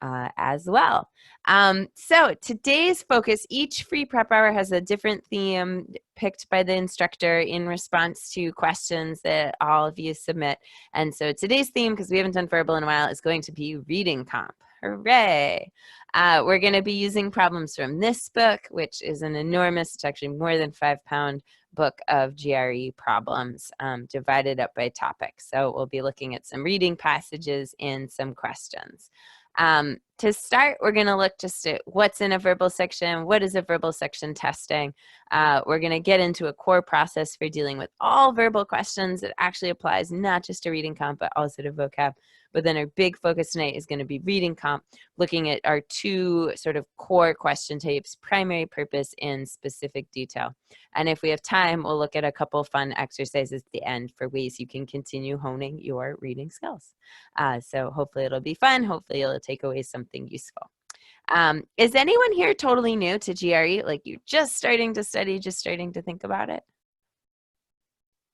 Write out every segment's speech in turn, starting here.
as well. So today's focus, each free prep hour has a different theme picked by the instructor in response to questions that all of you submit. And so today's theme, because we haven't done verbal in a while, is going to be reading comp. Hooray! We're going to be using problems from this book, which is an enormous, it's actually more than 5-pound book of GRE problems divided up by topic. So we'll be looking at some reading passages and some questions. To start, we're going to look just at what's in a verbal section, what is a verbal section testing. We're going to get into a core process for dealing with all verbal questions. It actually applies not just to reading comp, but also to vocab. But then our big focus tonight is going to be reading comp, looking at our two sort of core question types, primary purpose and specific detail. And if we have time, we'll look at a couple fun exercises at the end for ways you can continue honing your reading skills. So hopefully it'll be fun. Hopefully it'll take away something useful. Is anyone here totally new to GRE? Like you're just starting to study, just starting to think about it?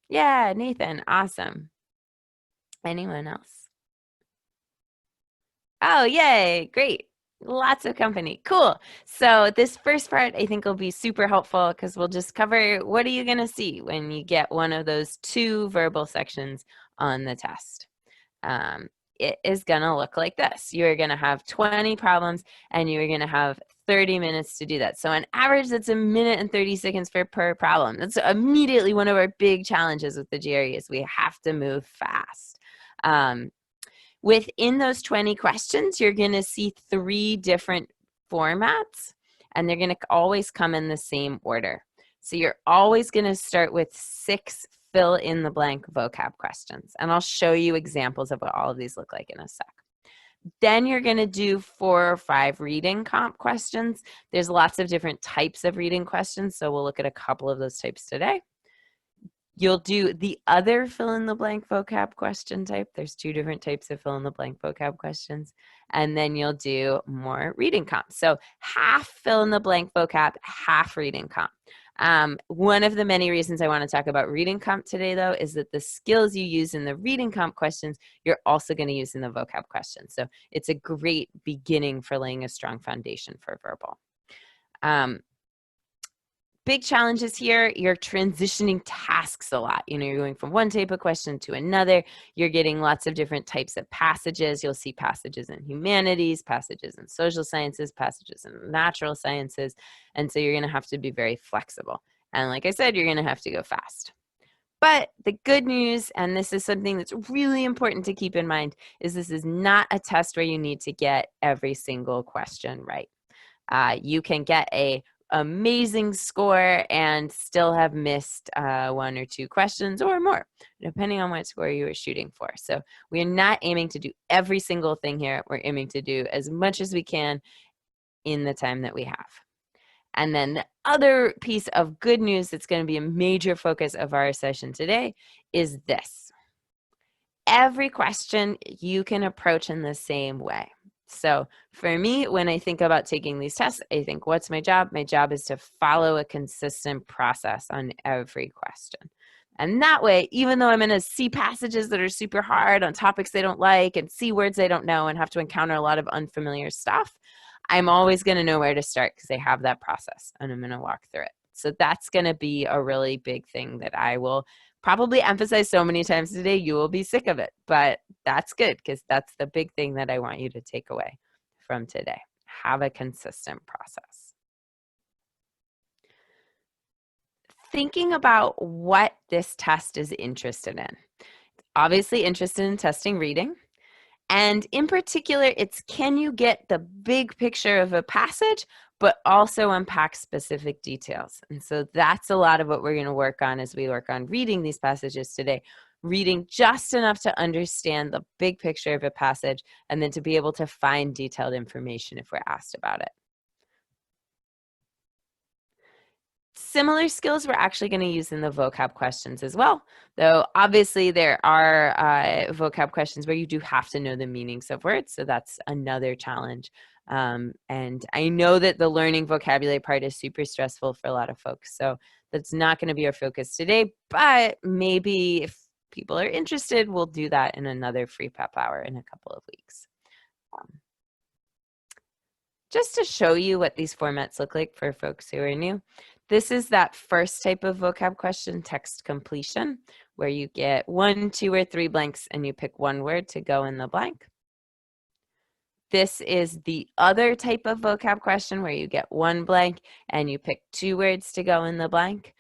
Yeah, Nathan, awesome. Anyone else? Oh, yay, great. Lots of company, cool. So this first part I think will be super helpful because we'll just cover what are you gonna see when you get one of those two verbal sections on the test. It is gonna look like this. You're gonna have 20 problems and you're gonna have 30 minutes to do that. So on average, that's 1 minute and 30 seconds per problem. That's immediately one of our big challenges with the GRE is we have to move fast. Within those 20 questions, you're going to see 3 different formats, and they're going to always come in the same order. So you're always going to start with 6 fill-in-the-blank vocab questions, and I'll show you examples of what all of these look like in a sec. Then you're going to do 4 or 5 reading comp questions. There's lots of different types of reading questions, so we'll look at a couple of those types today. You'll do the other fill-in-the-blank vocab question type. There's 2 different types of fill-in-the-blank vocab questions. And then you'll do more reading comp. So half fill-in-the-blank vocab, half reading comp. One of the many reasons I want to talk about reading comp today, though, is that the skills you use in the reading comp questions, you're also going to use in the vocab questions. So it's a great beginning for laying a strong foundation for verbal. Big challenges here, you're transitioning tasks a lot. You know, you're going from one type of question to another. You're getting lots of different types of passages. You'll see passages in humanities, passages in social sciences, passages in natural sciences. And so you're going to have to be very flexible. And like I said, you're going to have to go fast. But the good news, and this is something that's really important to keep in mind, is this is not a test where you need to get every single question right. You can get a amazing score and still have missed 1 or 2 questions or more, depending on what score you were shooting for. So we're not aiming to do every single thing here. We're aiming to do as much as we can in the time that we have. And then the other piece of good news that's going to be a major focus of our session today is this. Every question you can approach in the same way. So for me, when I think about taking these tests, I think, what's my job? My job is to follow a consistent process on every question. And that way, even though I'm going to see passages that are super hard on topics they don't like and see words they don't know and have to encounter a lot of unfamiliar stuff, I'm always going to know where to start because I have that process and I'm going to walk through it. So that's going to be a really big thing that I will probably emphasize so many times today, you will be sick of it, but that's good because that's the big thing that I want you to take away from today. Have a consistent process. Thinking about what this test is interested in. Obviously interested in testing reading. And in particular, it's can you get the big picture of a passage, but also unpack specific details. And so that's a lot of what we're going to work on as we work on reading these passages today. Reading just enough to understand the big picture of a passage and then to be able to find detailed information if we're asked about it. Similar skills we're actually going to use in the vocab questions as well, though obviously there are vocab questions where you do have to know the meanings of words, so that's another challenge. And I know that the learning vocabulary part is super stressful for a lot of folks, so that's not going to be our focus today, but maybe if people are interested, we'll do that in another free prep hour in a couple of weeks. Just to show you what these formats look like for folks who are new, this is that first type of vocab question, text completion, where you get 1, 2, or 3 blanks and you pick one word to go in the blank. This is the other type of vocab question where you get 1 blank and you pick 2 words to go in the blank.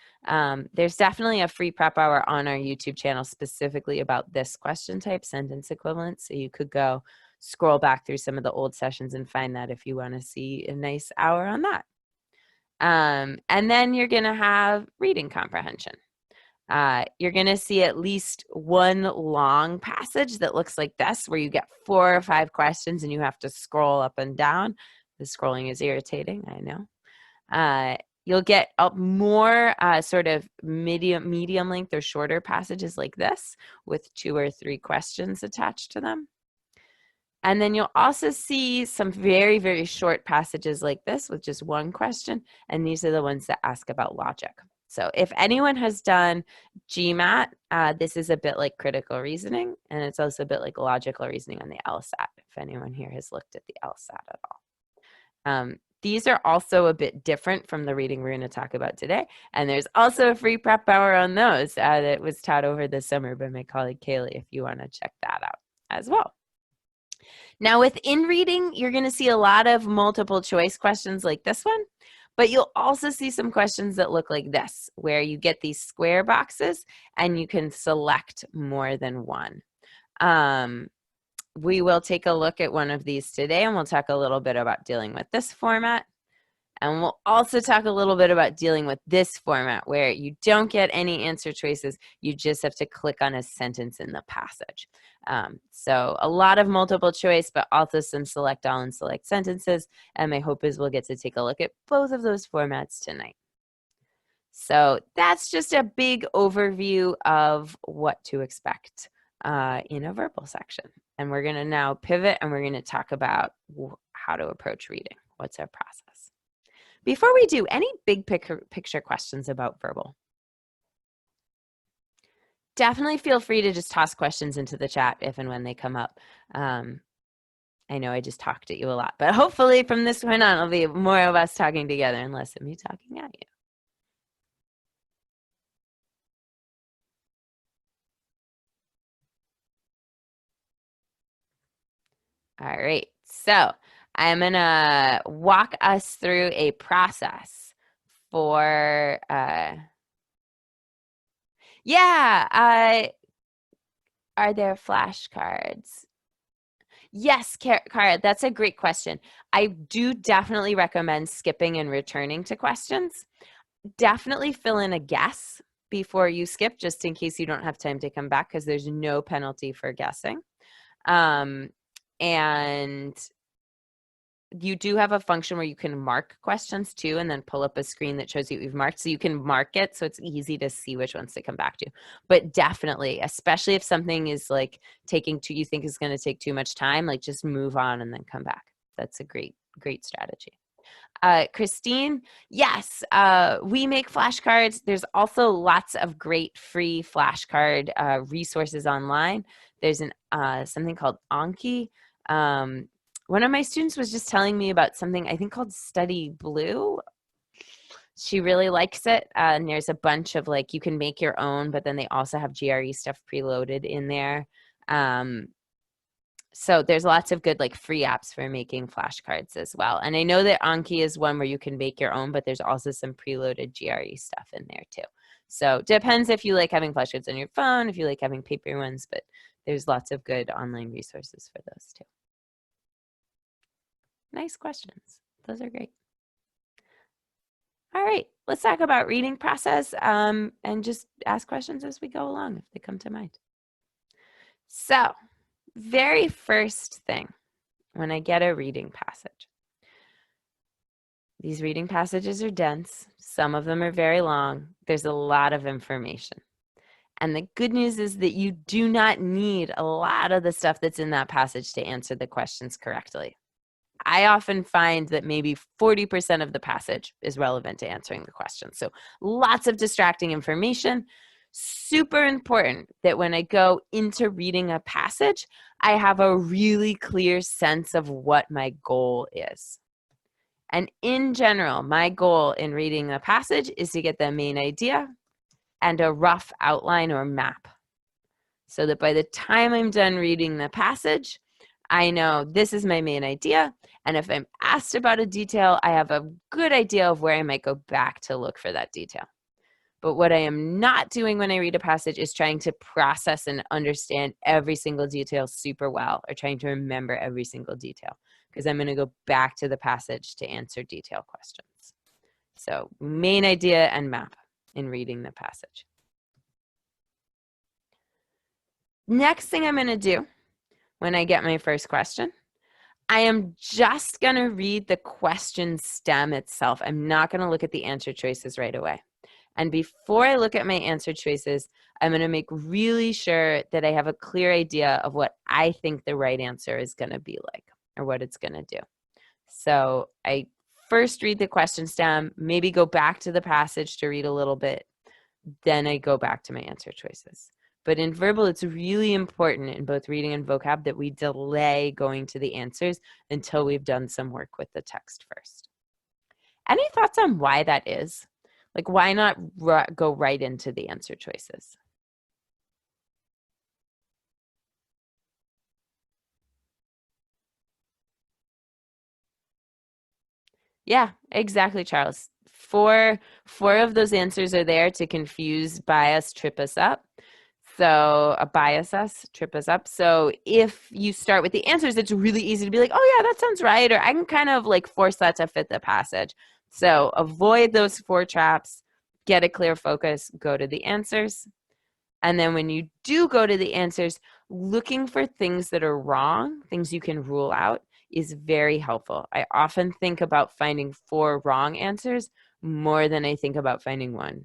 There's definitely a free prep hour on our YouTube channel specifically about this question type, sentence equivalence. So you could go scroll back through some of the old sessions and find that if you want to see a nice hour on that. And then you're going to have reading comprehension. You're going to see at least one long passage that looks like this, where you get 4 or 5 questions and you have to scroll up and down. The scrolling is irritating, I know. You'll get more sort of medium length or shorter passages like this with 2 or 3 questions attached to them. And then you'll also see some very, very short passages like this with just 1 question. And these are the ones that ask about logic. So if anyone has done GMAT, this is a bit like critical reasoning, and it's also a bit like logical reasoning on the LSAT, if anyone here has looked at the LSAT at all. These are also a bit different from the reading we're going to talk about today, and there's also a free prep hour on those that was taught over the summer by my colleague Kaylee, if you want to check that out as well. Now within reading, you're going to see a lot of multiple choice questions like this one. But you'll also see some questions that look like this, where you get these square boxes and you can select more than one. We will take a look at one of these today, and we'll talk a little bit about dealing with this format. And we'll also talk a little bit about dealing with this format, where you don't get any answer choices. You just have to click on a sentence in the passage. So a lot of multiple choice, but also some select all and select sentences. And my hope is we'll get to take a look at both of those formats tonight. So that's just a big overview of what to expect in a verbal section. And we're going to now pivot, and we're going to talk about how to approach reading. What's our process? Before we do, any big picture questions about verbal? Definitely feel free to just toss questions into the chat if and when they come up. I know I just talked at you a lot, but hopefully from this point on, it'll be more of us talking together and less of me talking at you. All right, so I'm gonna walk us through a process for, are there flashcards? Yes, Cara, that's a great question. I do definitely recommend skipping and returning to questions. Definitely fill in a guess before you skip, just in case you don't have time to come back, because there's no penalty for guessing. And you do have a function where you can mark questions too, and then pull up a screen that shows you what you've marked. So you can mark it so it's easy to see which ones to come back to. But definitely, especially if something is like you think is going to take too much time, like just move on and then come back. That's a great strategy. Christine, yes, we make flashcards. There's also lots of great free flashcard resources online. There's something called Anki. One of my students was just telling me about something I think called Study Blue. She really likes it. And there's a bunch of you can make your own, but then they also have GRE stuff preloaded in there. So there's lots of good free apps for making flashcards as well. And I know that Anki is one where you can make your own, but there's also some preloaded GRE stuff in there too. So depends if you like having flashcards on your phone, if you like having paper ones, but there's lots of good online resources for those too. Nice questions. Those are great. All right, let's talk about reading process and just ask questions as we go along if they come to mind. So, very first thing when I get a reading passage. These reading passages are dense. Some of them are very long. There's a lot of information. And the good news is that you do not need a lot of the stuff that's in that passage to answer the questions correctly. I often find that maybe 40% of the passage is relevant to answering the question. So lots of distracting information. Super important that when I go into reading a passage, I have a really clear sense of what my goal is. And in general, my goal in reading the passage is to get the main idea and a rough outline or map, so that by the time I'm done reading the passage, I know this is my main idea. And if I'm asked about a detail, I have a good idea of where I might go back to look for that detail. But what I am not doing when I read a passage is trying to process and understand every single detail super well, or trying to remember every single detail, because I'm going to go back to the passage to answer detail questions. So main idea and map in reading the passage. Next thing I'm going to do when I get my first question, I am just going to read the question stem itself. I'm not going to look at the answer choices right away. And before I look at my answer choices, I'm going to make really sure that I have a clear idea of what I think the right answer is going to be like, or what it's going to do. So I first read the question stem, maybe go back to the passage to read a little bit, then I go back to my answer choices. But in verbal, it's really important in both reading and vocab that we delay going to the answers until we've done some work with the text first. Any thoughts on why that is? Like, why not go right into the answer choices? Yeah, exactly, Charles. Four of those answers are there to confuse, bias, trip us up. So bias us, trip us up. So if you start with the answers, it's really easy to be like, oh yeah, that sounds right. Or I can kind of like force that to fit the passage. So avoid those 4 traps, get a clear focus, go to the answers. And then when you do go to the answers, looking for things that are wrong, things you can rule out, is very helpful. I often think about finding 4 wrong answers more than I think about finding 1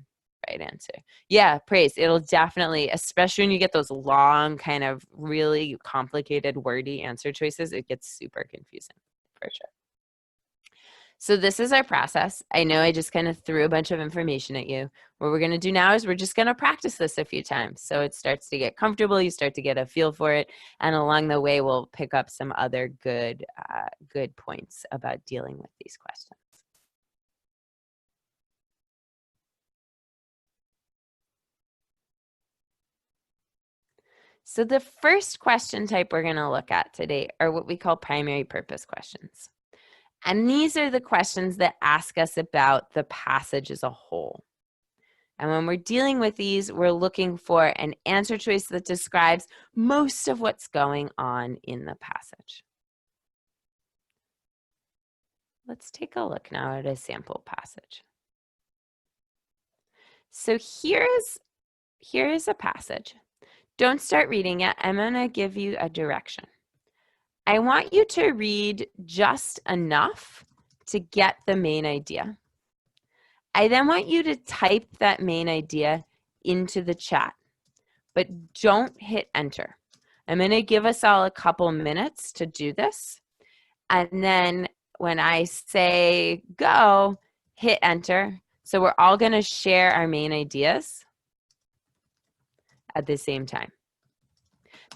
right answer. Yeah, praise. It'll definitely, especially when you get those long, kind of really complicated, wordy answer choices, it gets super confusing for sure. So this is our process. I know I just kind of threw a bunch of information at you. What we're going to do now is we're just going to practice this a few times. So it starts to get comfortable. You start to get a feel for it. And along the way, we'll pick up some other good points about dealing with these questions. So the first question type we're going to look at today are what we call primary purpose questions. And these are the questions that ask us about the passage as a whole. And when we're dealing with these, we're looking for an answer choice that describes most of what's going on in the passage. Let's take a look now at a sample passage. So here is a passage. Don't start reading it. I'm going to give you a direction. I want you to read just enough to get the main idea. I then want you to type that main idea into the chat, but don't hit enter. I'm going to give us all a couple minutes to do this. And then when I say go, hit enter. So we're all going to share our main ideas at the same time.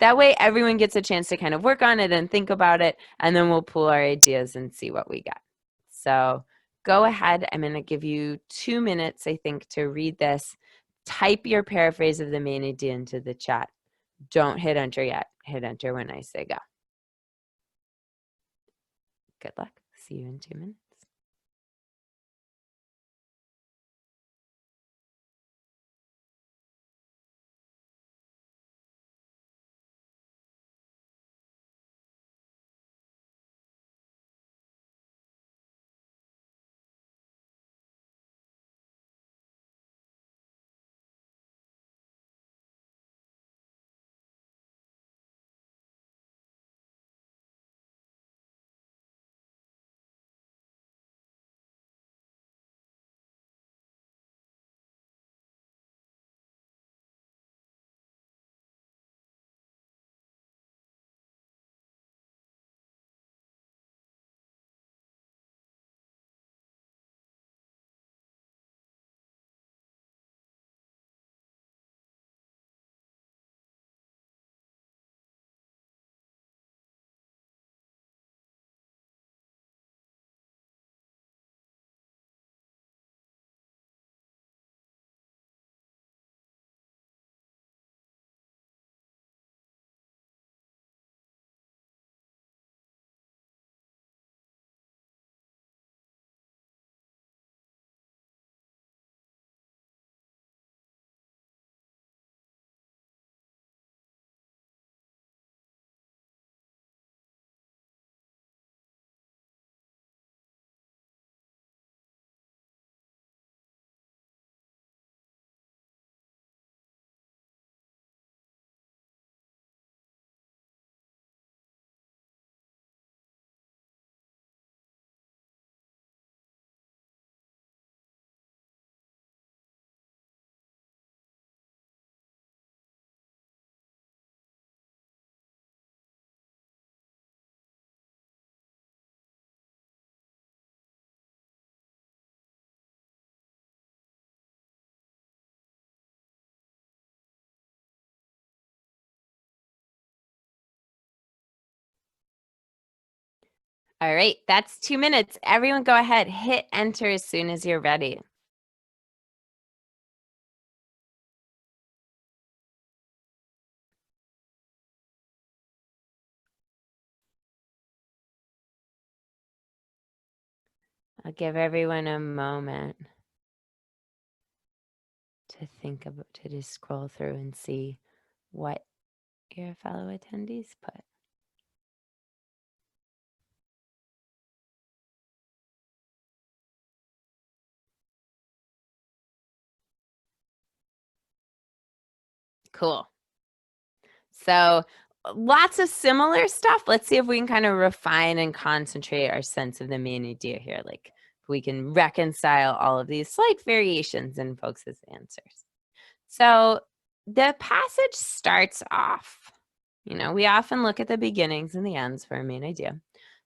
That way everyone gets a chance to kind of work on it and think about it, and then we'll pull our ideas and see what we got. So go ahead. I'm going to give you 2 minutes, I think, to read this. Type your paraphrase of the main idea into the chat. Don't hit enter yet. Hit enter when I say go. Good luck. See you in 2 minutes. All right, that's 2 minutes. Everyone go ahead, hit enter as soon as you're ready. I'll give everyone a moment to think about, to just scroll through and see what your fellow attendees put. Cool. So lots of similar stuff. Let's see if we can kind of refine and concentrate our sense of the main idea here. Like if we can reconcile all of these slight variations in folks' answers. So the passage starts off, we often look at the beginnings and the ends for our main idea.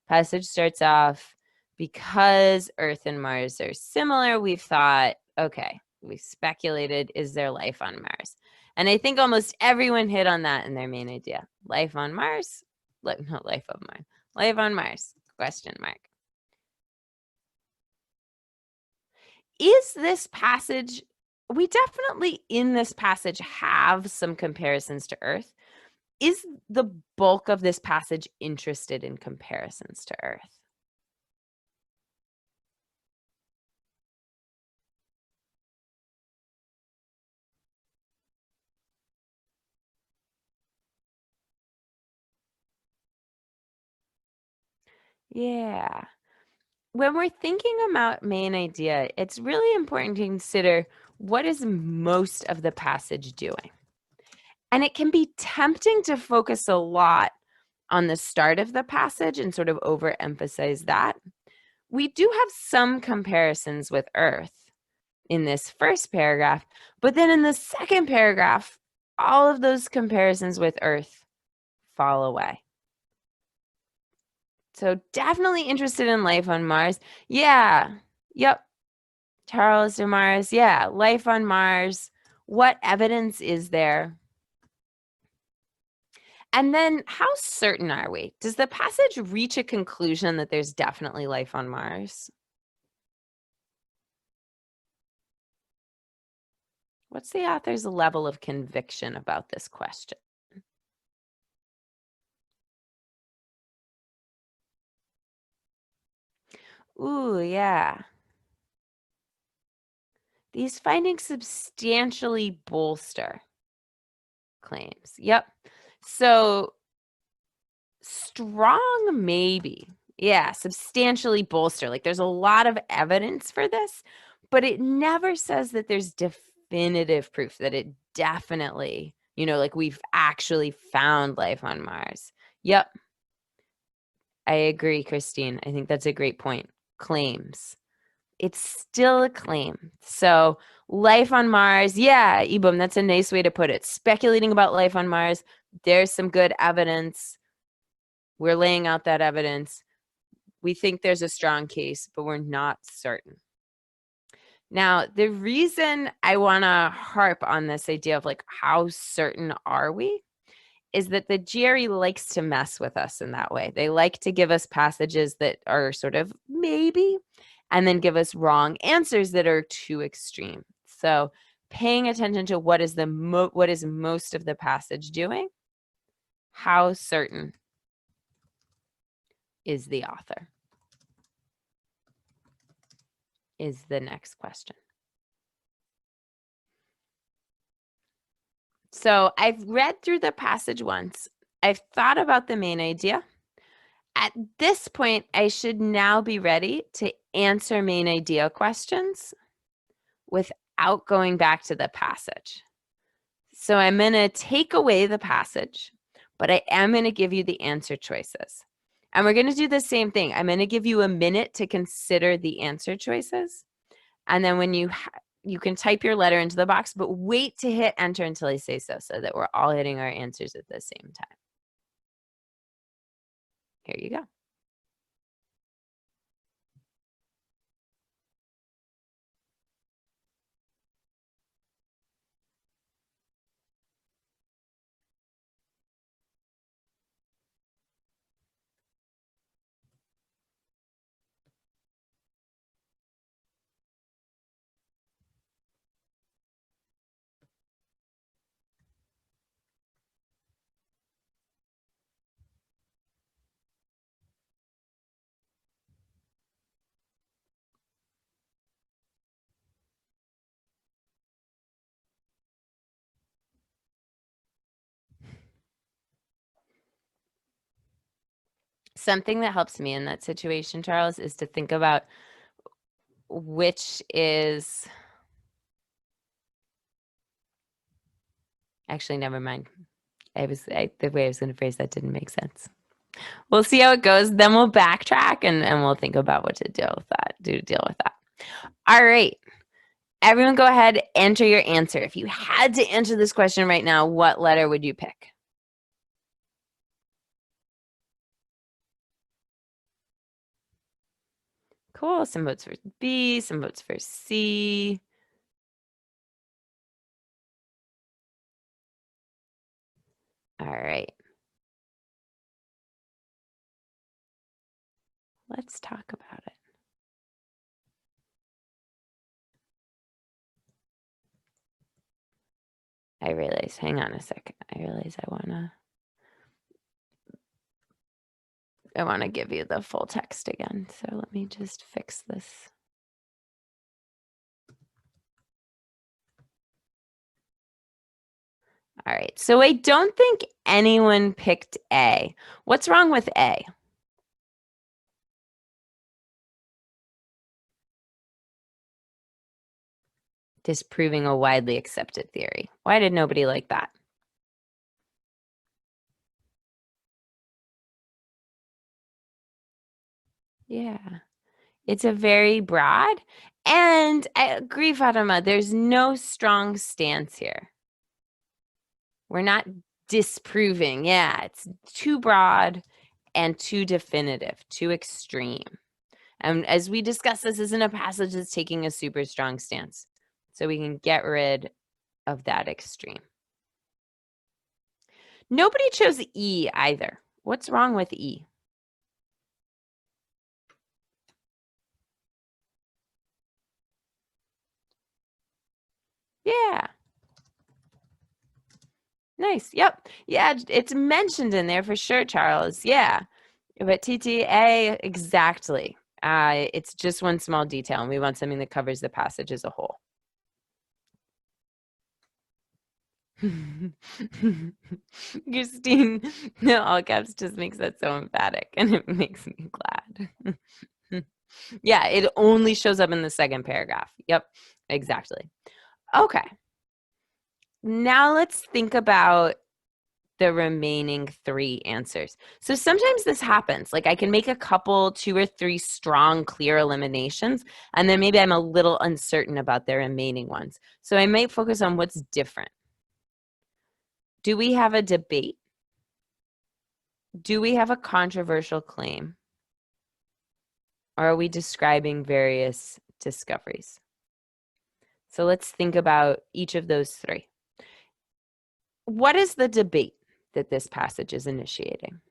Passage starts off, because Earth and Mars are similar, we've thought, okay, we've speculated, is there life on Mars? And I think almost everyone hit on that in their main idea. Life on Mars? Not life of Mars. Life on Mars? Question mark. Is this passage, we definitely in this passage have some comparisons to Earth. Is the bulk of this passage interested in comparisons to Earth? Yeah. When we're thinking about main idea, it's really important to consider what is most of the passage doing. And it can be tempting to focus a lot on the start of the passage and sort of overemphasize that. We do have some comparisons with Earth in this first paragraph, but then in the second paragraph, all of those comparisons with Earth fall away. So definitely interested in life on Mars. Yeah. Yep. Charles de Mars. Yeah. Life on Mars. What evidence is there? And then how certain are we? Does the passage reach a conclusion that there's definitely life on Mars? What's the author's level of conviction about this question? Ooh, yeah. These findings substantially bolster claims. Yep. So strong, maybe. Yeah, substantially bolster. Like there's a lot of evidence for this, but it never says that there's definitive proof that it definitely, like we've actually found life on Mars. Yep. I agree, Christine. I think that's a great point. Claims. It's still a claim. So life on Mars, yeah, Ibum, that's a nice way to put it. Speculating about life on Mars, there's some good evidence. We're laying out that evidence. We think there's a strong case, but we're not certain. Now, the reason I want to harp on this idea of like, how certain are we, is that the GRE likes to mess with us in that way. They like to give us passages that are sort of maybe, and then give us wrong answers that are too extreme. So paying attention to what is most of the passage doing, how certain is the author, is the next question. So I've read through the passage once. I've thought about the main idea. At this point, I should now be ready to answer main idea questions without going back to the passage. So I'm going to take away the passage, but I am going to give you the answer choices. And we're going to do the same thing. I'm going to give you a minute to consider the answer choices. And then when you can type your letter into the box, but wait to hit enter until I say so that we're all hitting our answers at the same time. Here you go. Something that helps me in that situation, Charles, is to think about which is, actually, never mind. The way I was going to phrase that didn't make sense. We'll see how it goes. Then we'll backtrack and we'll think about what to deal with that. All right. Everyone go ahead, enter your answer. If you had to answer this question right now, what letter would you pick? Cool. Some votes for B, some votes for C. All right. Let's talk about it. I realize, hang on a second. I realize I want to give you the full text again. So let me just fix this. All right. So I don't think anyone picked A. What's wrong with A? Disproving a widely accepted theory. Why did nobody like that? Yeah. It's a very broad, and I agree, Fatima, there's no strong stance here. We're not disproving. Yeah, it's too broad and too definitive, too extreme. And as we discussed, this isn't a passage that's taking a super strong stance. So we can get rid of that extreme. Nobody chose E either. What's wrong with E? Yeah. Nice. Yep. Yeah, it's mentioned in there for sure, Charles. Yeah. But TTA, exactly. It's just one small detail, and we want something that covers the passage as a whole. Christine, no, all caps just makes that so emphatic, and it makes me glad. Yeah, it only shows up in the second paragraph. Yep, exactly. Okay. Now let's think about the remaining 3 answers. So sometimes this happens. Like I can make a couple, 2 or 3 strong, clear eliminations, and then maybe I'm a little uncertain about the remaining ones. So I might focus on what's different. Do we have a debate? Do we have a controversial claim? Or are we describing various discoveries? So let's think about each of those 3. What is the debate that this passage is initiating?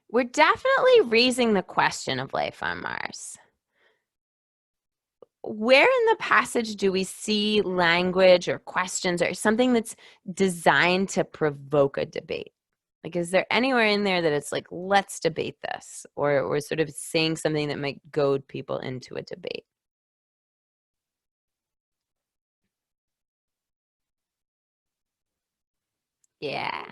We're definitely raising the question of life on Mars. Where in the passage do we see language or questions or something that's designed to provoke a debate? Like, is there anywhere in there that it's like, let's debate this, or sort of saying something that might goad people into a debate? Yeah.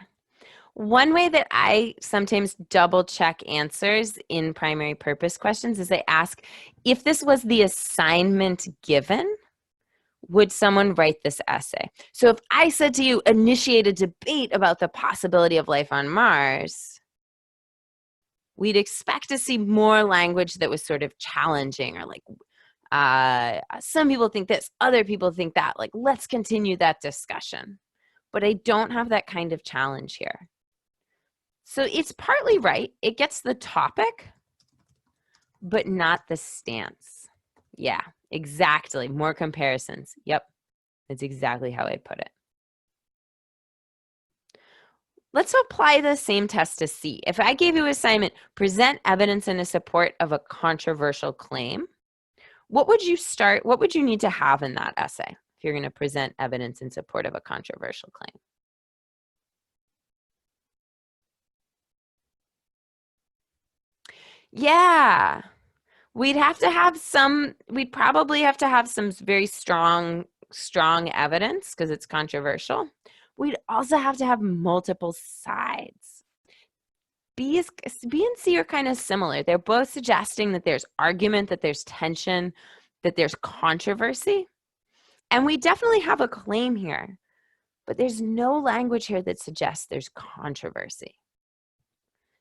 One way that I sometimes double check answers in primary purpose questions is I ask, if this was the assignment given, would someone write this essay? So if I said to you, initiate a debate about the possibility of life on Mars, we'd expect to see more language that was sort of challenging, or like, some people think this, other people think that. Like, let's continue that discussion. But I don't have that kind of challenge here. So it's partly right. It gets the topic, but not the stance. Yeah, exactly. More comparisons. Yep, that's exactly how I put it. Let's apply the same test to C. If I gave you an assignment, present evidence in support of a controversial claim, what would you need to have in that essay if you're going to present evidence in support of a controversial claim? Yeah. We'd probably have to have some very strong strong evidence because it's controversial, we'd also have to have multiple sides. B and C are kind of similar. They're both suggesting that there's argument, that there's tension, that there's controversy. And we definitely have a claim here, but there's no language here that suggests there's controversy.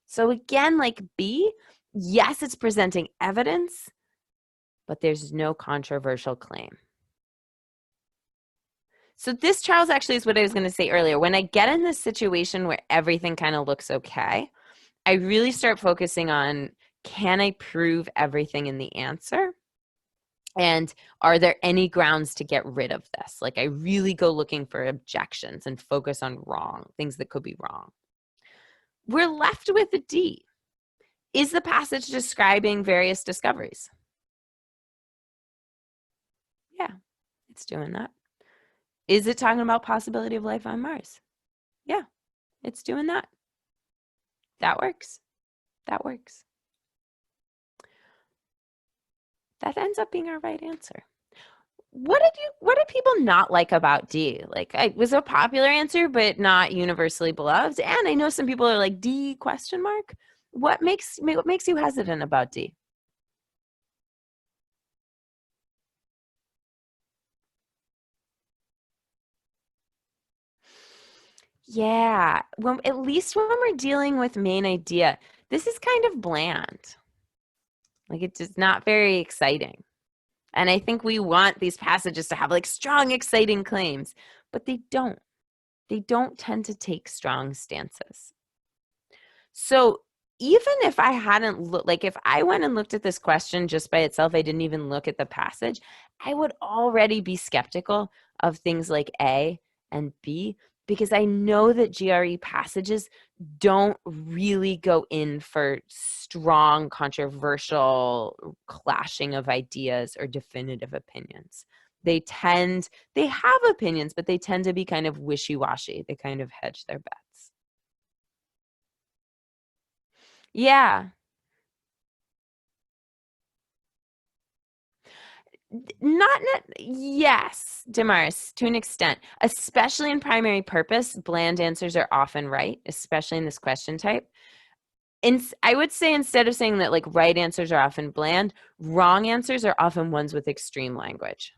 So again, like B, yes, it's presenting evidence, but there's no controversial claim. So this, Charles, actually is what I was going to say earlier. When I get in this situation where everything kind of looks okay, I really start focusing on, can I prove everything in the answer? And are there any grounds to get rid of this? Like, I really go looking for objections and focus on wrong, things that could be wrong. We're left with a D. Is the passage describing various discoveries? Yeah, it's doing that. Is it talking about possibility of life on Mars? Yeah, it's doing that. That works. That works. That ends up being our right answer. What did people not like about D? Like, it was a popular answer, but not universally beloved. And I know some people are like, D question mark? What makes you hesitant about D? Yeah, at least when we're dealing with main idea, this is kind of bland. Like, it's just not very exciting. And I think we want these passages to have like strong, exciting claims, but they don't. They don't tend to take strong stances. So even if I hadn't looked, like if I went and looked at this question just by itself, I didn't even look at the passage, I would already be skeptical of things like A and B, because I know that GRE passages don't really go in for strong, controversial clashing of ideas or definitive opinions. They have opinions, but they tend to be kind of wishy-washy. They kind of hedge their bets. Yeah. Yes, Damaris, to an extent, especially in primary purpose, bland answers are often right, especially in this question type. I would say, instead of saying that like right answers are often bland, wrong answers are often ones with extreme language.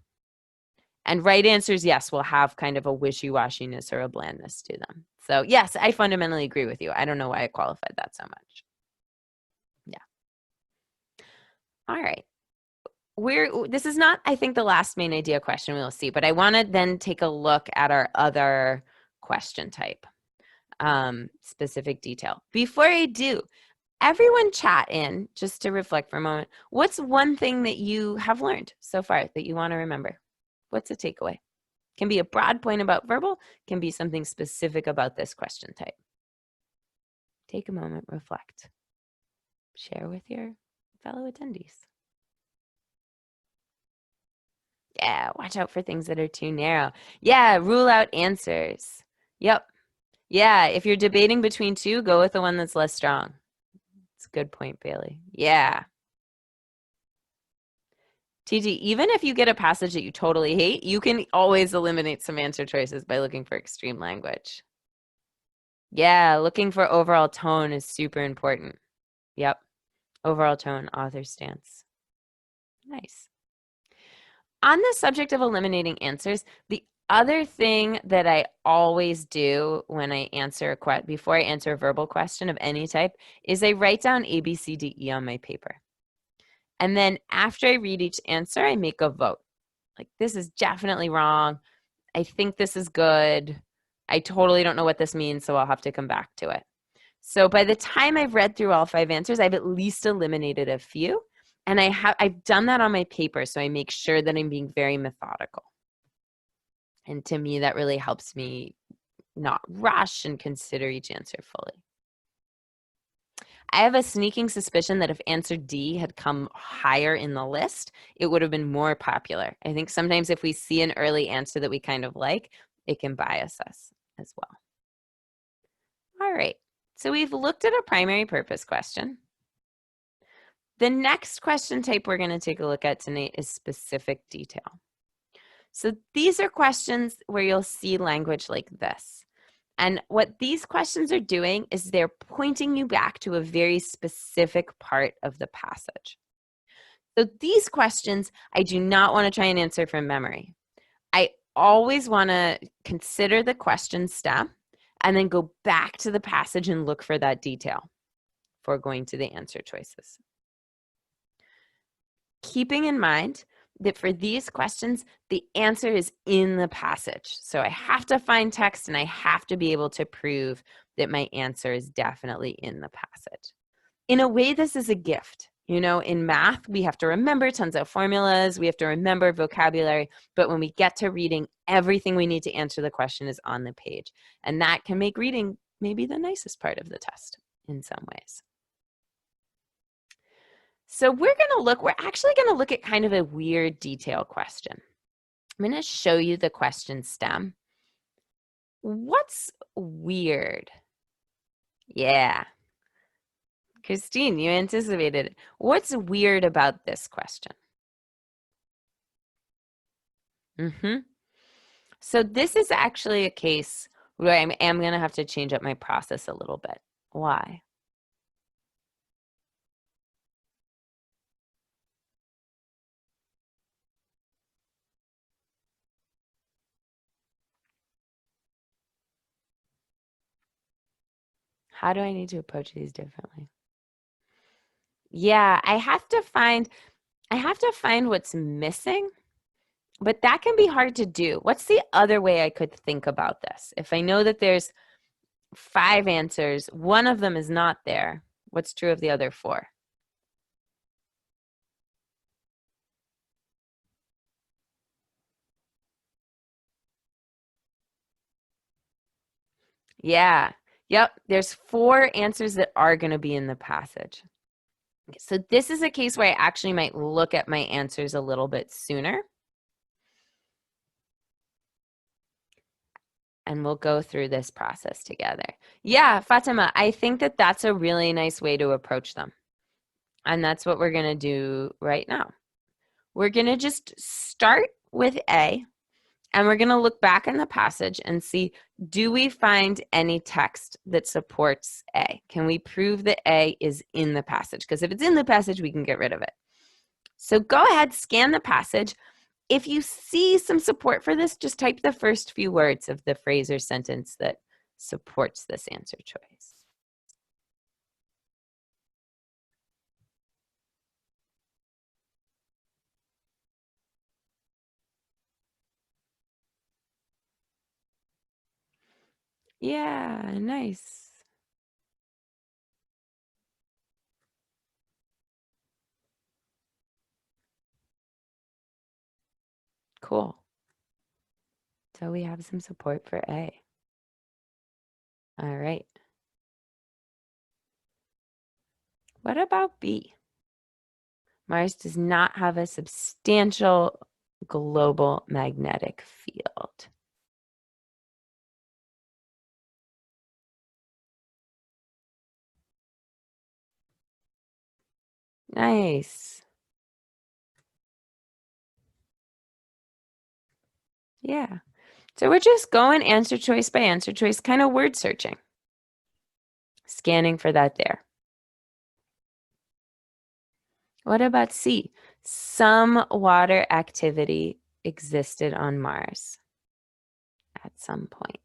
And right answers, yes, will have kind of a wishy-washiness or a blandness to them. So yes, I fundamentally agree with you. I don't know why I qualified that so much. Yeah. All right. This is not, I think, the last main idea question we'll see, but I want to then take a look at our other question type, specific detail. Before I do, everyone chat in just to reflect for a moment. What's one thing that you have learned so far that you want to remember? What's a takeaway? Can be a broad point about verbal, can be something specific about this question type. Take a moment, reflect. Share with your fellow attendees. Yeah, watch out for things that are too narrow. Yeah, rule out answers. Yep. Yeah, if you're debating between two, go with the one that's less strong. It's a good point, Bailey. Yeah. TG, even if you get a passage that you totally hate, you can always eliminate some answer choices by looking for extreme language. Yeah, looking for overall tone is super important. Yep. Overall tone, author stance. Nice. On the subject of eliminating answers, the other thing that I always do when I answer before I answer a verbal question of any type is I write down A, B, C, D, E on my paper. And then after I read each answer, I make a vote. Like, this is definitely wrong. I think this is good. I totally don't know what this means, so I'll have to come back to it. So by the time I've read through all 5 answers, I've at least eliminated a few. And I've done that on my paper, so I make sure that I'm being very methodical. And to me, that really helps me not rush and consider each answer fully. I have a sneaking suspicion that if answer D had come higher in the list, it would have been more popular. I think sometimes if we see an early answer that we kind of like, it can bias us as well. All right, so we've looked at a primary purpose question. The next question type we're going to take a look at tonight is specific detail. So these are questions where you'll see language like this. And what these questions are doing is they're pointing you back to a very specific part of the passage. So these questions, I do not want to try and answer from memory. I always want to consider the question stem and then go back to the passage and look for that detail before going to the answer choices. Keeping in mind that for these questions, the answer is in the passage. So I have to find text and I have to be able to prove that my answer is definitely in the passage. In a way, this is a gift. You know, in math, we have to remember tons of formulas, we have to remember vocabulary, but when we get to reading, everything we need to answer the question is on the page. And that can make reading maybe the nicest part of the test in some ways. So we're actually going to look at kind of a weird detail question. I'm going to show you the question stem. What's weird? Yeah. Christine, you anticipated it. What's weird about this question? So this is actually a case where I am going to have to change up my process a little bit. Why? How do I need to approach these differently? Yeah, I have to find what's missing, but that can be hard to do. What's the other way I could think about this? If I know that there's 5 answers, one of them is not there, what's true of the other 4? Yeah. Yep. There's 4 answers that are going to be in the passage. So this is a case where I actually might look at my answers a little bit sooner. And we'll go through this process together. Yeah, Fatima, I think that that's a really nice way to approach them. And that's what we're going to do right now. We're going to just start with A, and we're going to look back in the passage and see, do we find any text that supports A? Can we prove that A is in the passage? Because if it's in the passage, we can get rid of it. So go ahead, scan the passage. If you see some support for this, just type the first few words of the phrase or sentence that supports this answer choice. Yeah, nice. Cool. So we have some support for A. All right. What about B? Mars does not have a substantial global magnetic field. Nice. Yeah. So we're just going answer choice by answer choice, kind of word searching. Scanning for that there. What about C? Some water activity existed on Mars at some point.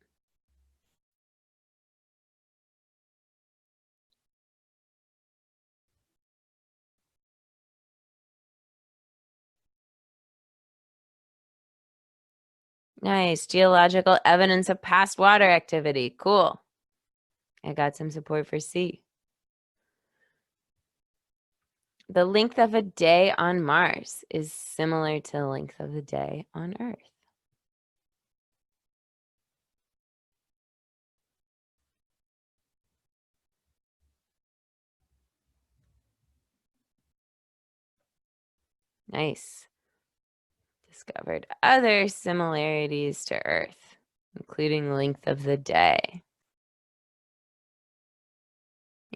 Nice. Geological evidence of past water activity. Cool. I got some support for C. The length of a day on Mars is similar to the length of a day on Earth. Nice. Discovered other similarities to Earth, including length of the day.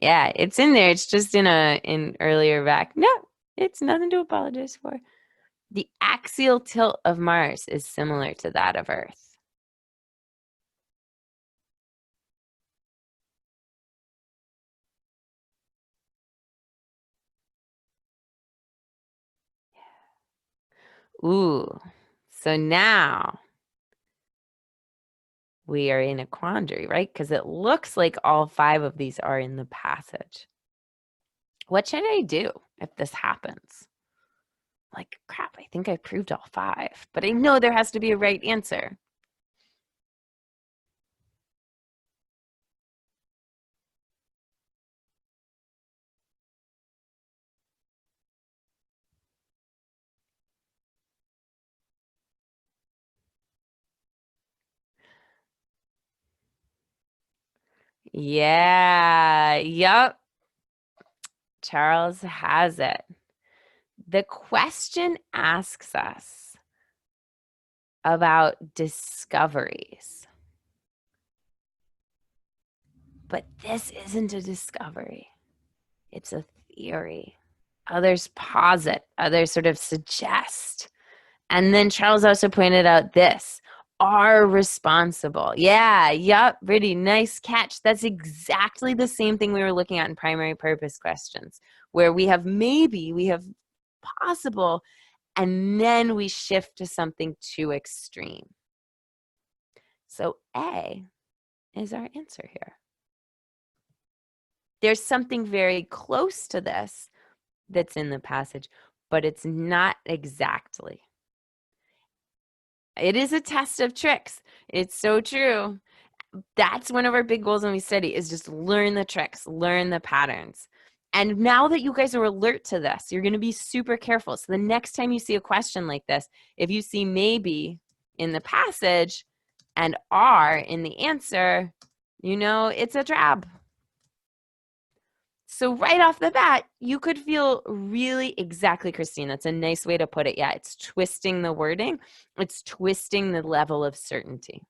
Yeah, it's in there. It's just in earlier back. No, it's nothing to apologize for. The axial tilt of Mars is similar to that of Earth. Ooh, so now we are in a quandary, right? Because it looks like all 5 of these are in the passage. What should I do if this happens? Like, crap, I think I proved all 5, but I know there has to be a right answer. Yeah, yep. Charles has it. The question asks us about discoveries. But this isn't a discovery. It's a theory. Others posit, others sort of suggest. And then Charles also pointed out this are responsible. Yeah, yep, pretty nice catch. That's exactly the same thing we were looking at in primary purpose questions, where we have maybe, we have possible, and then we shift to something too extreme. So A is our answer here. There's something very close to this that's in the passage, but it's not exactly. It is a test of tricks. It's so true. That's one of our big goals when we study is just learn the tricks, learn the patterns. And now that you guys are alert to this, you're going to be super careful. So the next time you see a question like this, if you see maybe in the passage and are in the answer, you know it's a trap. So right off the bat, you could feel really exactly, Christine. That's a nice way to put it. Yeah, it's twisting the wording. It's twisting the level of certainty.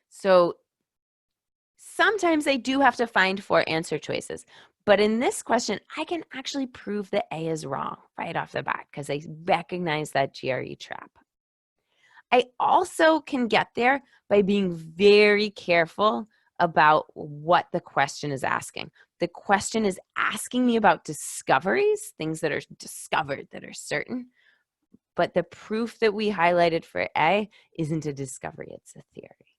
So sometimes I do have to find 4 answer choices. But in this question, I can actually prove that A is wrong right off the bat because I recognize that GRE trap. I also can get there by being very careful about what the question is asking. The question is asking me about discoveries, things that are discovered that are certain, but the proof that we highlighted for A isn't a discovery, it's a theory.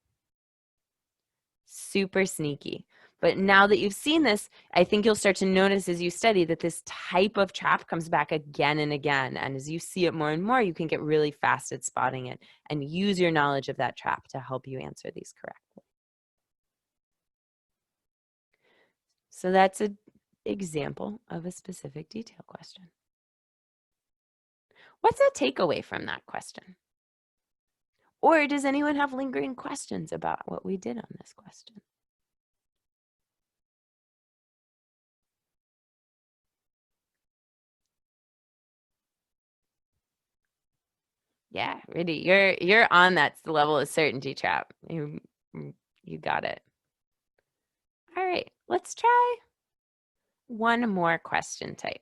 Super sneaky. But now that you've seen this, I think you'll start to notice as you study that this type of trap comes back again and again. And as you see it more and more, you can get really fast at spotting it and use your knowledge of that trap to help you answer these correctly. So that's an example of a specific detail question. What's a takeaway from that question? Or does anyone have lingering questions about what we did on this question? Yeah, really, you're on that level of certainty trap. You got it. All right, let's try one more question type.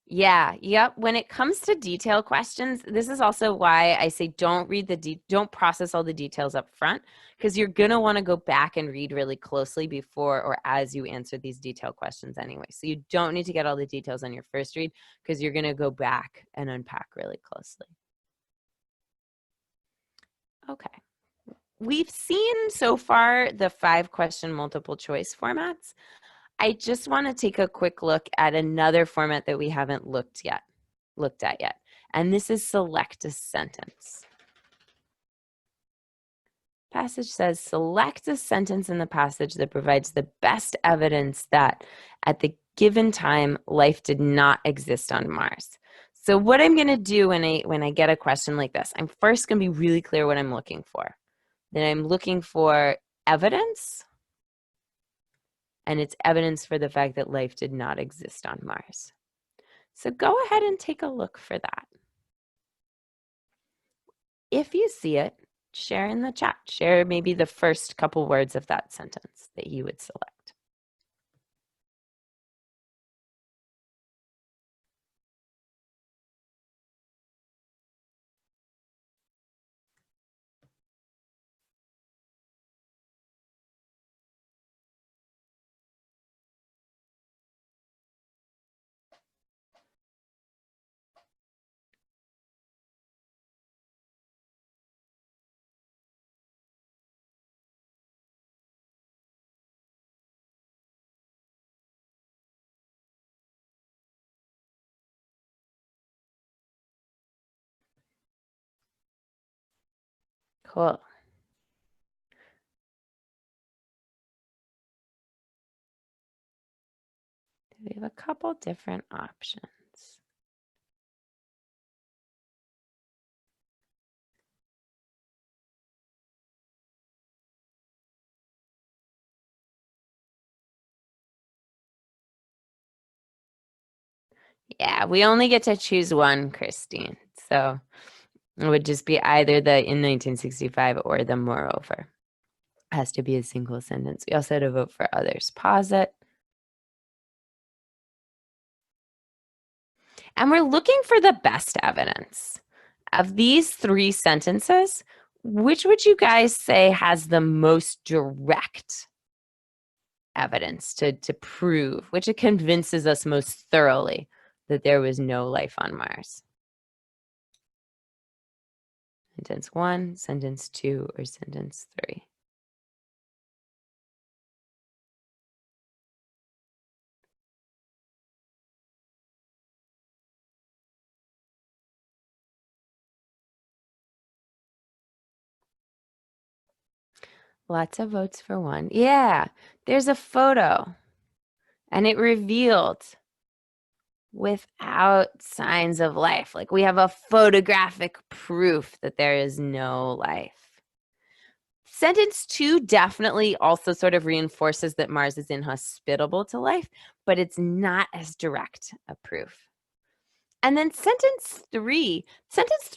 Yeah, yep. When it comes to detail questions, this is also why I say don't read don't process all the details up front, because you're gonna want to go back and read really closely before or as you answer these detailed questions anyway. So you don't need to get all the details on your first read because you're gonna go back and unpack really closely. Okay. We've seen so far the 5-question multiple choice formats. I just want to take a quick look at another format that we haven't looked at yet. And this is select a sentence. Passage says, select a sentence in the passage that provides the best evidence that at the given time, life did not exist on Mars. So what I'm going to do when I get a question like this, I'm first going to be really clear what I'm looking for. Then I'm looking for evidence, and it's evidence for the fact that life did not exist on Mars. So go ahead and take a look for that. If you see it, share in the chat. Share maybe the first couple words of that sentence that you would select. Cool. We have a couple different options. Yeah, we only get to choose one, Christine. So it would just be either the in 1965 or the moreover. It has to be a single sentence. We also had to vote for others. Pause it. And we're looking for the best evidence. Of these three sentences, which would you guys say has the most direct evidence to prove, which it convinces us most thoroughly that there was no life on Mars? Sentence 1, sentence 2, or sentence 3? Lots of votes for 1. Yeah, there's a photo, and it revealed without signs of life. Like, we have a photographic proof that there is no life. Sentence 2 definitely also sort of reinforces that Mars is inhospitable to life, but it's not as direct a proof. And then sentence 3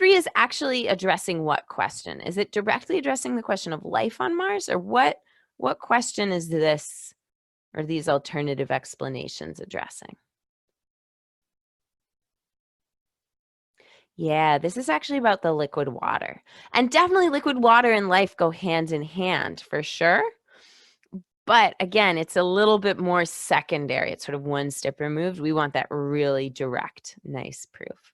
is actually addressing what question? Is it directly addressing the question of life on Mars, or what question is this, or these alternative explanations addressing? Yeah, this is actually about the liquid water. And definitely liquid water and life go hand in hand for sure. But again, it's a little bit more secondary. It's sort of one step removed. We want that really direct, nice proof.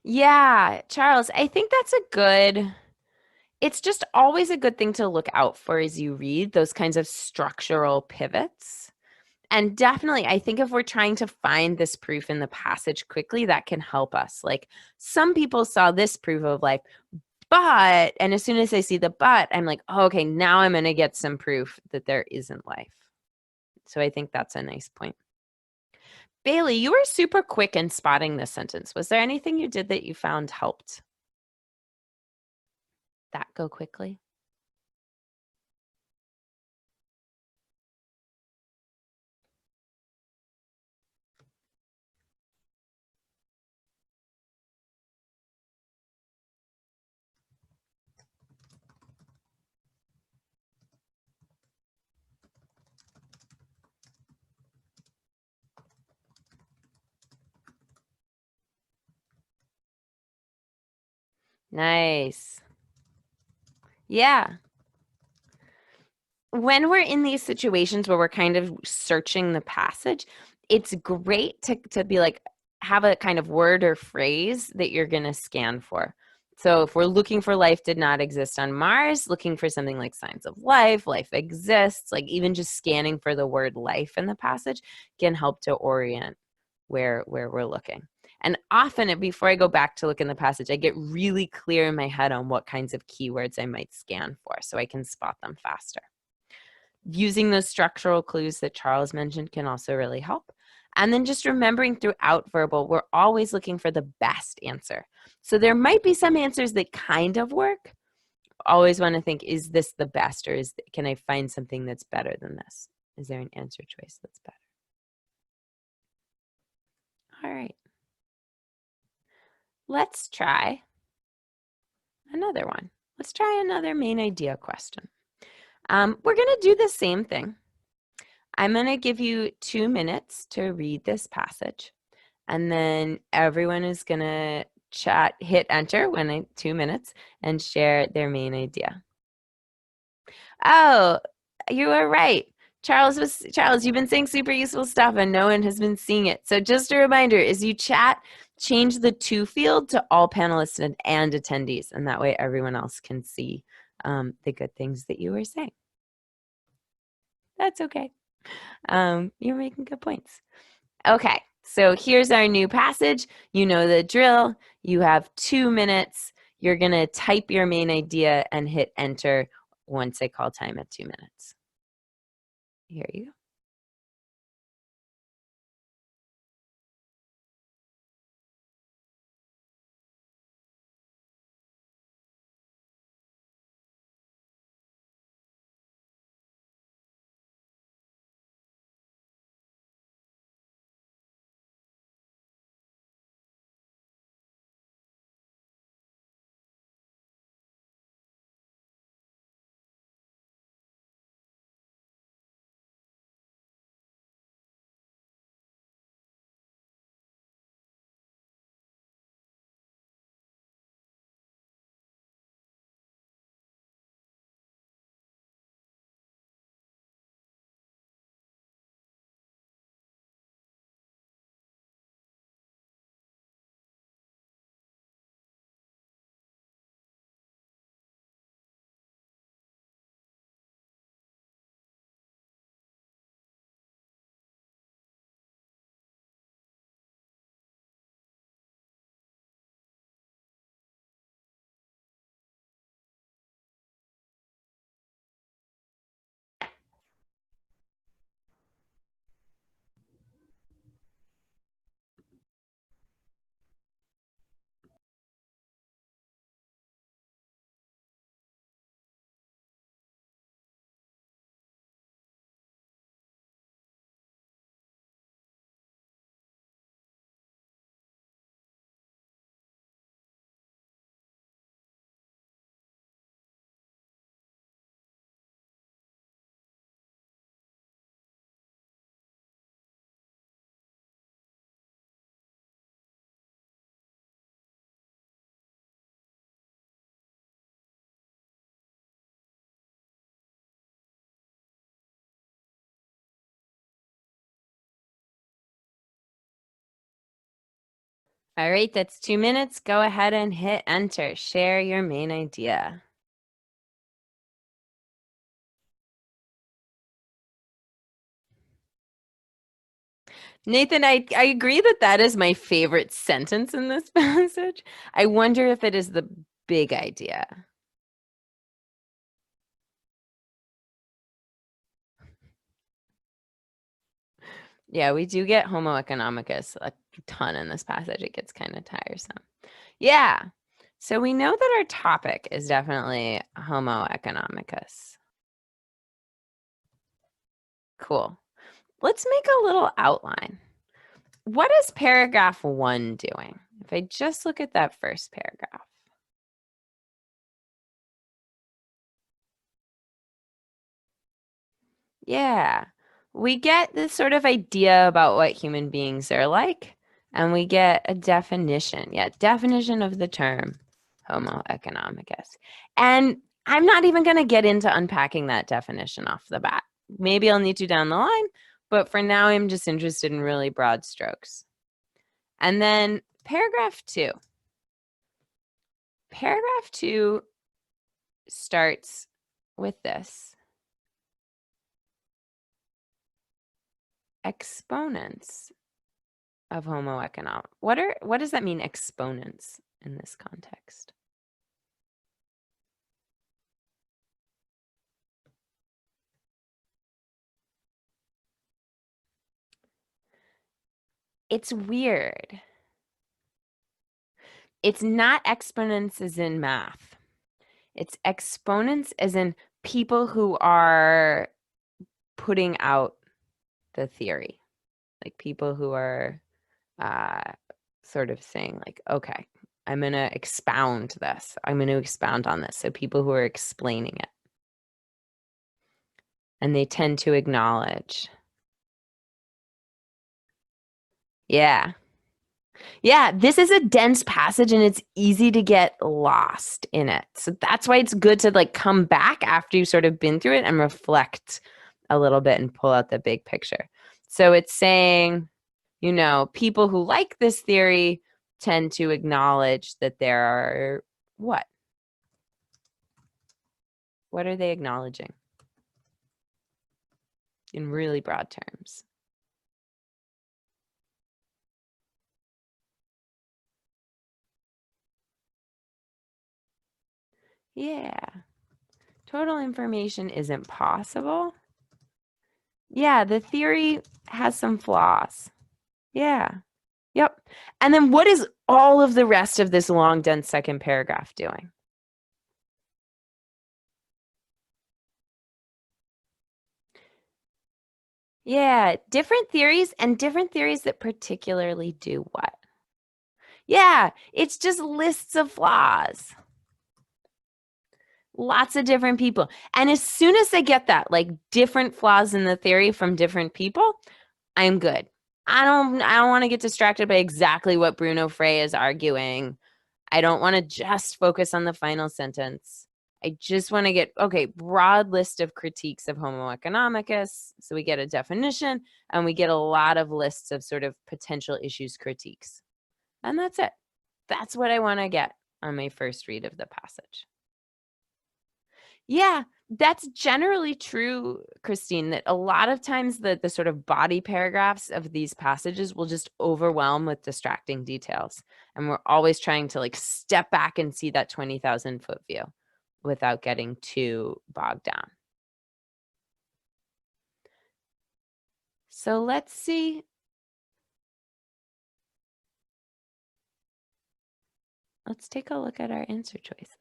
Yeah, Charles, I think it's just always a good thing to look out for as you read those kinds of structural pivots. And definitely, I think if we're trying to find this proof in the passage quickly, that can help us. Like, some people saw this proof of life, and as soon as I see the but, I'm like, oh, okay, now I'm going to get some proof that there isn't life. So I think that's a nice point. Bailey, you were super quick in spotting this sentence. Was there anything you did that you found helped that go quickly? Nice. Yeah. When we're in these situations where we're kind of searching the passage, it's great to be like, have a kind of word or phrase that you're going to scan for. So if we're looking for life did not exist on Mars, looking for something like signs of life, life exists, like even just scanning for the word life in the passage can help to orient where we're looking. And often, before I go back to look in the passage, I get really clear in my head on what kinds of keywords I might scan for so I can spot them faster. Using those structural clues that Charles mentioned can also really help. And then just remembering throughout verbal, we're always looking for the best answer. So there might be some answers that kind of work. Always want to think, is this the best, or can I find something that's better than this? Is there an answer choice that's better? All right. Let's try another one. Let's try another main idea question. We're going to do the same thing. I'm going to give you 2 minutes to read this passage, and then everyone is going to hit enter when 2 minutes, and share their main idea. Oh, you are right. Charles, you've been saying super useful stuff and no one has been seeing it. So just a reminder, as you chat, change the to field to all panelists and attendees, and that way everyone else can see the good things that you were saying. That's okay. You're making good points. Okay, so here's our new passage. You know the drill. You have 2 minutes. You're going to type your main idea and hit enter once I call time at 2 minutes. Here you go. All right, that's 2 minutes. Go ahead and hit enter. Share your main idea. Nathan, I agree that that is my favorite sentence in this passage. I wonder if it is the big idea. Yeah, we do get Homo economicus a ton in this passage. It gets kind of tiresome. Yeah. So we know that our topic is definitely Homo economicus. Cool. Let's make a little outline. What is paragraph 1 doing? If I just look at that first paragraph. Yeah. We get this sort of idea about what human beings are like, and we get a definition. Yeah, definition of the term Homo economicus. And I'm not even going to get into unpacking that definition off the bat. Maybe I'll need to down the line, but for now, I'm just interested in really broad strokes. And then paragraph 2. Paragraph 2 starts with this. Exponents of Homo economic. What does that mean, exponents, in this context? It's weird. It's not exponents as in math. It's exponents as in people who are putting out the theory. Like people who are sort of saying like, okay, I'm going to expound this. I'm going to expound on this. So people who are explaining it. And they tend to acknowledge. Yeah. Yeah, this is a dense passage and it's easy to get lost in it. So that's why it's good to like come back after you've sort of been through it and reflect a little bit and pull out the big picture. So it's saying, you know, people who like this theory tend to acknowledge that there are what? What are they acknowledging? In really broad terms. Yeah. Total information isn't possible. Yeah, the theory has some flaws. Yeah. Yep. And then what is all of the rest of this long, dense second paragraph doing? Yeah, different theories and different theories that particularly do what? Yeah, it's just lists of flaws. Lots of different people. And as soon as I get that, like different flaws in the theory from different people, I'm good. I don't want to get distracted by exactly what Bruno Frey is arguing. I don't want to just focus on the final sentence. I just want to get, okay, broad list of critiques of Homo economicus. So we get a definition and we get a lot of lists of sort of potential issues critiques. And that's it. That's what I want to get on my first read of the passage. Yeah, that's generally true, Christine, that a lot of times the sort of body paragraphs of these passages will just overwhelm with distracting details. And we're always trying to like step back and see that 20,000 foot view without getting too bogged down. So let's see. Let's take a look at our answer choices.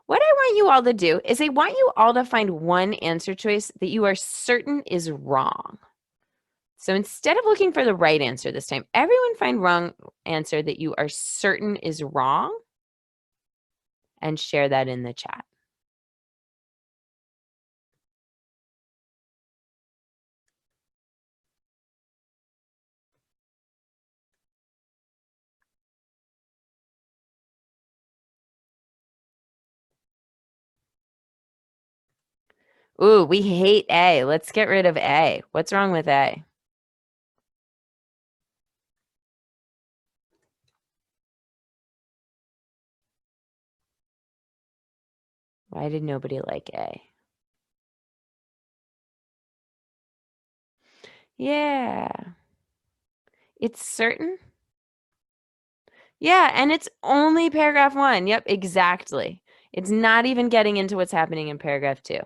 What I want you all to do is I want you all to find one answer choice that you are certain is wrong. So instead of looking for the right answer this time, everyone find wrong answer that you are certain is wrong and share that in the chat. Ooh, we hate A. Let's get rid of A. What's wrong with A? Why did nobody like A? Yeah. It's certain. Yeah, and it's only paragraph 1. Yep, exactly. It's not even getting into what's happening in paragraph 2.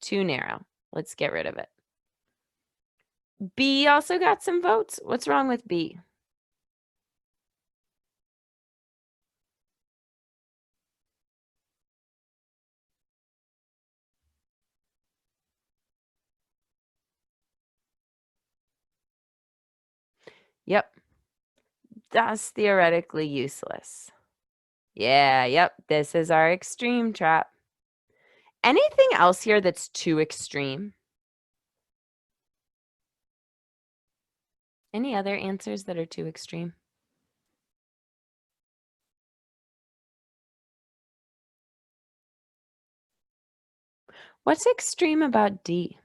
Too narrow. Let's get rid of it. B also got some votes. What's wrong with B? Yep. Thus theoretically useless. Yeah, yep. This is our extreme trap. Anything else here that's too extreme? Any other answers that are too extreme? What's extreme about D?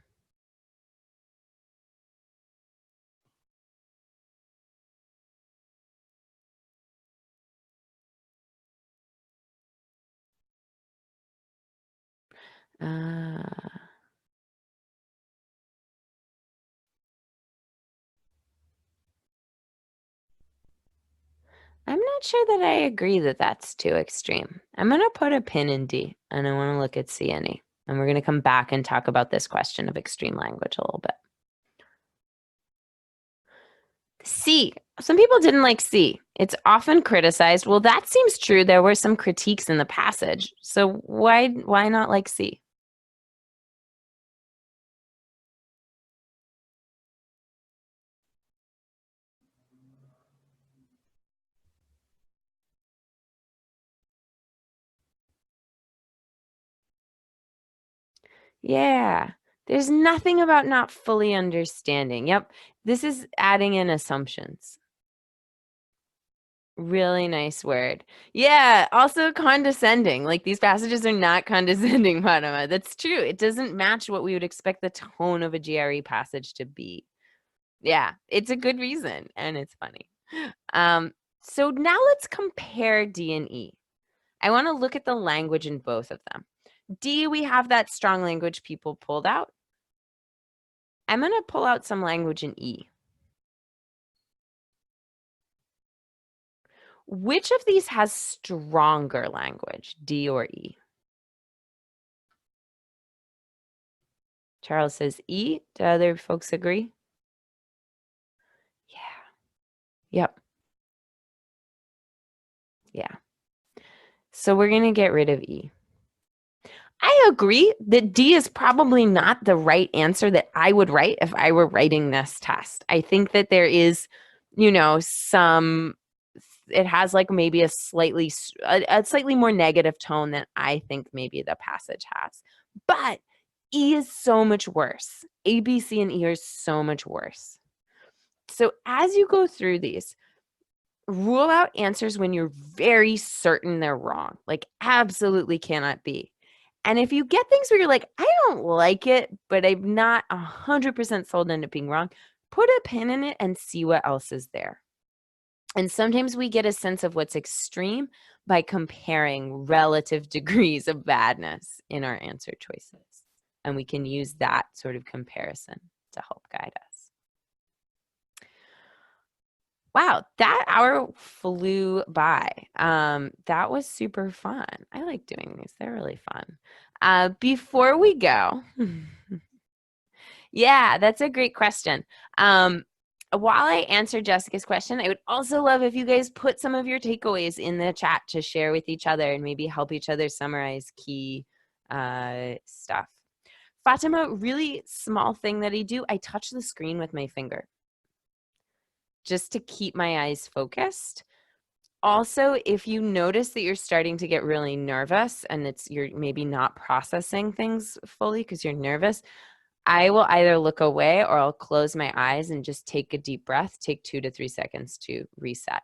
I'm not sure that I agree that that's too extreme. I'm going to put a pin in D, and I want to look at C and E. And we're going to come back and talk about this question of extreme language a little bit. C. Some people didn't like C. It's often criticized. Well, that seems true. There were some critiques in the passage. So why not like C? Yeah. There's nothing about not fully understanding. Yep. This is adding in assumptions. Really nice word. Yeah. Also condescending. Like these passages are not condescending, Padma. That's true. It doesn't match what we would expect the tone of a GRE passage to be. Yeah. It's a good reason. And it's funny. So now let's compare D and E. I want to look at the language in both of them. D, we have that strong language people pulled out. I'm going to pull out some language in E. Which of these has stronger language, D or E? Charles says E. Do other folks agree? Yeah. Yep. Yeah. So we're going to get rid of E. I agree that D is probably not the right answer that I would write if I were writing this test. I think that there is, it has like maybe a slightly more negative tone than I think maybe the passage has. But E is so much worse. A, B, C, and E are so much worse. So as you go through these, rule out answers when you're very certain they're wrong, like absolutely cannot be. And if you get things where you're like, I don't like it, but I'm not 100% sold on it being wrong, put a pin in it and see what else is there. And sometimes we get a sense of what's extreme by comparing relative degrees of badness in our answer choices. And we can use that sort of comparison to help guide us. Wow, that hour flew by. That was super fun. I like doing these. They're really fun. Before we go, yeah, that's a great question. While I answer Jessica's question, I would also love if you guys put some of your takeaways in the chat to share with each other and maybe help each other summarize key stuff. Fatima, really small thing that I do, I touch the screen with my finger just to keep my eyes focused. Also, if you notice that you're starting to get really nervous and you're maybe not processing things fully because you're nervous, I will either look away or I'll close my eyes and just take a deep breath, take 2 to 3 seconds to reset.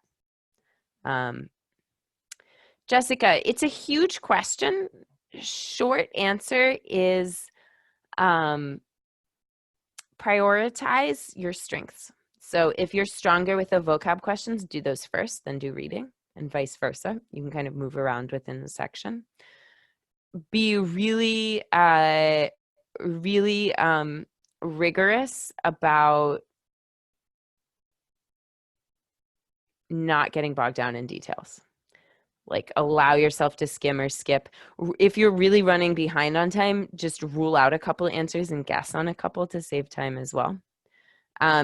Jessica, it's a huge question. Short answer is prioritize your strengths. So if you're stronger with the vocab questions, do those first, then do reading, and vice versa. You can kind of move around within the section. Be really, really rigorous about not getting bogged down in details. Like allow yourself to skim or skip. If you're really running behind on time, just rule out a couple of answers and guess on a couple to save time as well.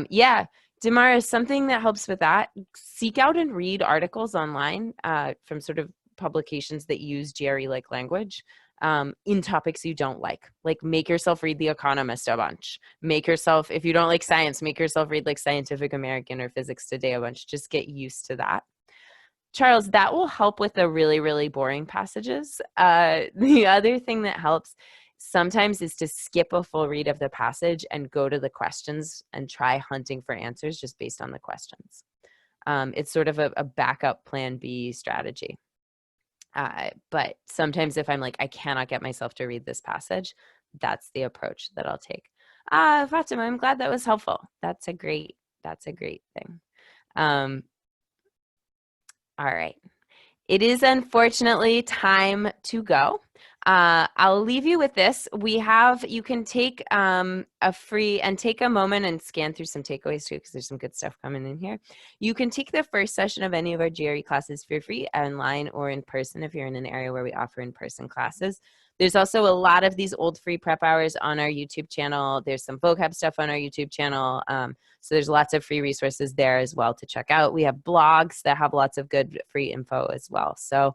Yeah, Damaris, something that helps with that, seek out and read articles online from sort of publications that use GRE-like language in topics you don't like. Like make yourself read The Economist a bunch. Make yourself, if you don't like science, make yourself read like Scientific American or Physics Today a bunch. Just get used to that. Charles, that will help with the really, really boring passages. The other thing that helps sometimes is to skip a full read of the passage and go to the questions and try hunting for answers just based on the questions. It's sort of a backup plan B strategy. But sometimes if I'm like, I cannot get myself to read this passage, that's the approach that I'll take. Fatima, I'm glad that was helpful. That's a great thing. All right. It is unfortunately time to go. I'll leave you with this. You can take take a moment and scan through some takeaways too, because there's some good stuff coming in here. You can take the first session of any of our GRE classes for free online or in person if you're in an area where we offer in-person classes. There's also a lot of these old free prep hours on our YouTube channel. There's some vocab stuff on our YouTube channel. So there's lots of free resources there as well to check out. We have blogs that have lots of good free info as well. So